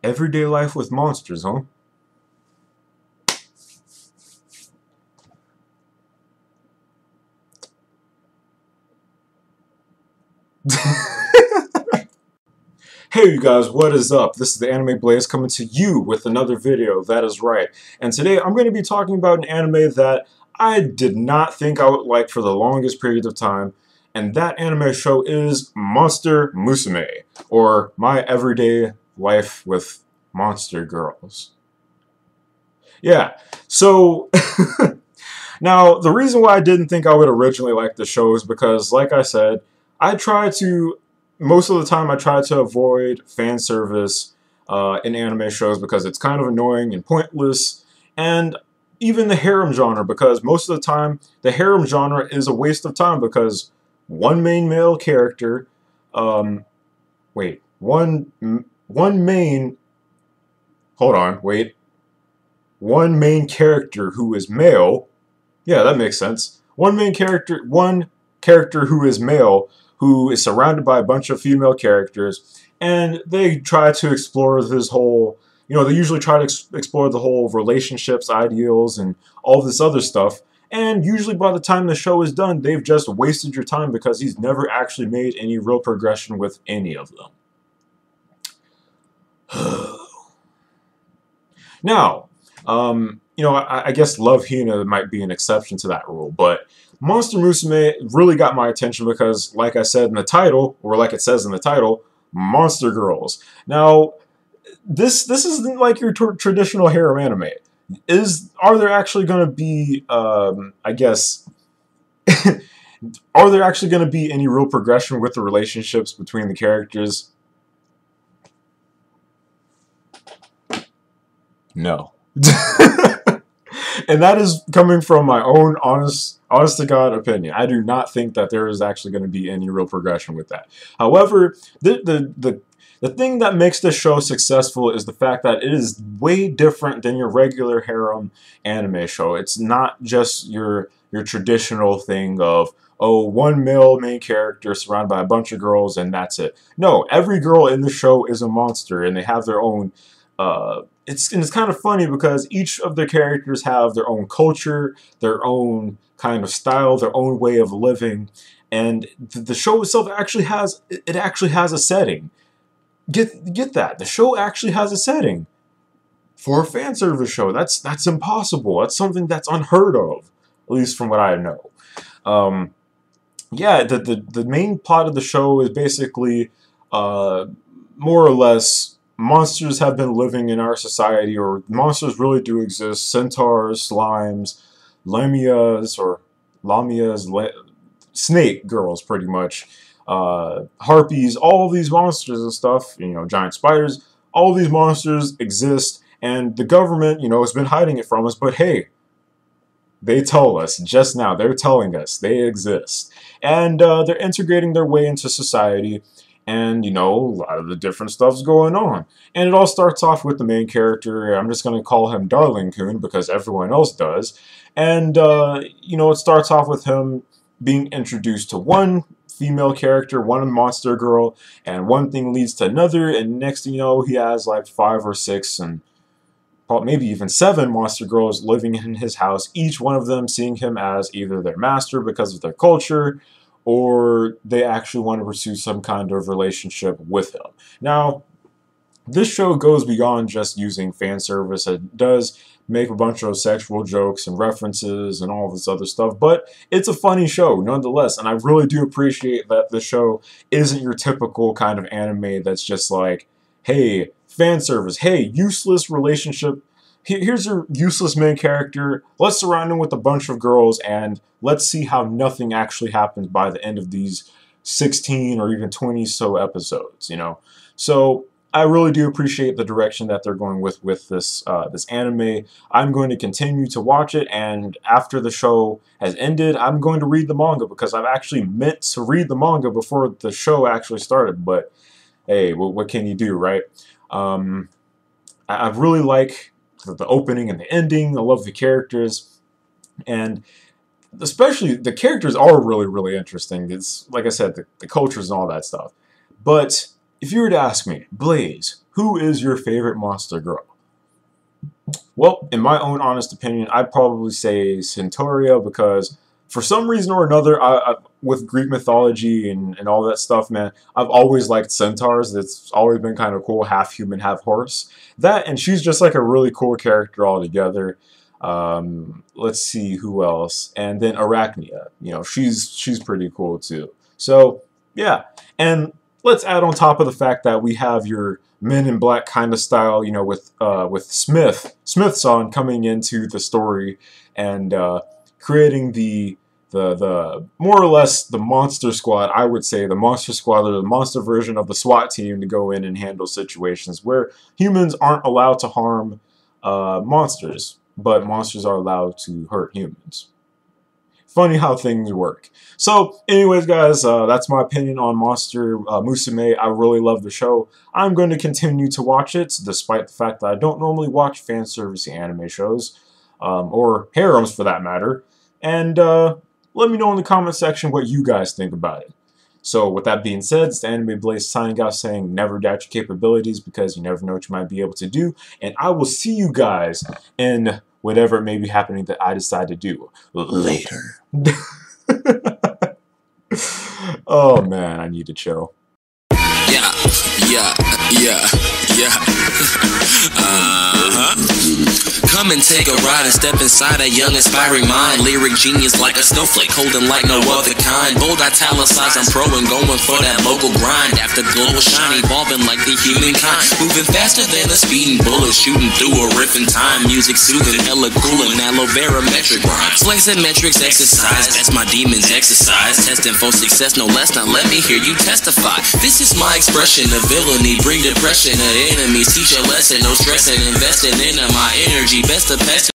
Everyday life with monsters, huh? Hey you guys, what is up? This is the Anime Blaze coming to you with another video, that is right. And today I'm going to be talking about an anime that I did not think I would like for the longest period of time, and that anime show is Monster Musume, or My Everyday Life with Monster Girls. Yeah, so now the reason why I didn't think I would originally like the show is because, like I said, I try to most of the time I try to avoid fan service in anime shows because it's kind of annoying and pointless, and even the harem genre, because most of the time the harem genre is a waste of time because one main male character, um, wait, one main, hold on, wait, one main character who is male. Yeah, that makes sense. One character who is male, who is surrounded by a bunch of female characters, and they try to explore this whole, they usually try to explore the whole relationships, ideals, and all this other stuff. And usually by the time the show is done, they've just wasted your time because he's never actually made any real progression with any of them. Now, I guess Love Hina might be an exception to that rule, but Monster Musume really got my attention because, like I said in the title, or like it says in the title, Monster Girls. Now, this isn't like your traditional harem anime. Are there actually going to be, I guess, are there actually going to be any real progression with the relationships between the characters? No. And that is coming from my own honest to God opinion. I do not think that there is actually going to be any real progression with that. However, the thing that makes this show successful is the fact that it is way different than your regular harem anime show. It's not just your traditional thing of, oh, one male main character surrounded by a bunch of girls and that's it. No, every girl in the show is a monster and they have their own it's kind of funny because each of the characters have their own culture, their own kind of style, their own way of living, and the show itself actually has a setting. Get that. The show actually has a setting for a fan service show. That's impossible. That's something that's unheard of, at least from what I know. Yeah, the main plot of the show is basically more or less monsters have been living in our society, or monsters really do exist. Centaurs, slimes, lamias, or lamias, snake girls, pretty much. Harpies, all of these monsters and stuff, giant spiders, all these monsters exist, and the government, has been hiding it from us, but hey, they tell us just now, they're telling us they exist. And they're integrating their way into society, and a lot of the different stuff's going on. And it all starts off with the main character. I'm just going to call him Darling-kun because everyone else does. And it starts off with him being introduced to one female character, one monster girl, and one thing leads to another, and next thing you know, he has like 5 or 6 and maybe even 7 monster girls living in his house, each one of them seeing him as either their master because of their culture, or they actually want to pursue some kind of relationship with him. Now, this show goes beyond just using fan service. It does make a bunch of sexual jokes and references and all this other stuff, but it's a funny show nonetheless, and I really do appreciate that the show isn't your typical kind of anime that's just like, hey, fan service, hey, useless relationship, here's your useless main character, let's surround him with a bunch of girls and let's see how nothing actually happens by the end of these 16 or even 20 so episodes, So I really do appreciate the direction that they're going with this this anime. I'm going to continue to watch it, and after the show has ended, I'm going to read the manga because I've actually meant to read the manga before the show actually started. But hey, what can you do, right? I really like the opening and the ending. I love the characters, and especially the characters are really, really interesting. It's like I said, the cultures and all that stuff. But if you were to ask me, Blaze, who is your favorite monster girl? Well, in my own honest opinion, I'd probably say Centauria, because for some reason or another, with Greek mythology and all that stuff, man, I've always liked centaurs. It's always been kind of cool, half human, half horse. That, and she's just like a really cool character altogether. Let's see who else, and then Arachnia. You know, she's pretty cool too. So yeah, and let's add on top of the fact that we have your Men in Black kind of style, you know, with Smith-san coming into the story and creating the more or less the monster squad. I would say the monster squad, or the monster version of the SWAT team, to go in and handle situations where humans aren't allowed to harm monsters, but monsters are allowed to hurt humans. Funny how things work. So, anyways, guys, that's my opinion on Monster Musume. I really love the show. I'm going to continue to watch it, despite the fact that I don't normally watch fan service anime shows, or harems for that matter. And let me know in the comment section what you guys think about it. So, with that being said, it's the Anime Blaze signing out, saying never doubt your capabilities, because you never know what you might be able to do. And I will see you guys in whatever may be happening that I decide to do later. Oh man, I need to chill. Yeah. Come and take a ride and step inside a young inspiring mind. Lyric genius like a snowflake, holding like no other kind. Bold italicized, I'm pro and going for that local grind. After glow shine, evolving like the humankind. Moving faster than a speeding bullet, shooting through a riff in time. Music soothing, hella coolin', aloe vera metric rhymes. Slicing metrics exercise, that's my demons exercise. Testing for success, no less, now let me hear you testify. This is my expression of villainy, bring depression to enemies. Teach a lesson, no stressing, investing into my energy. Best of best.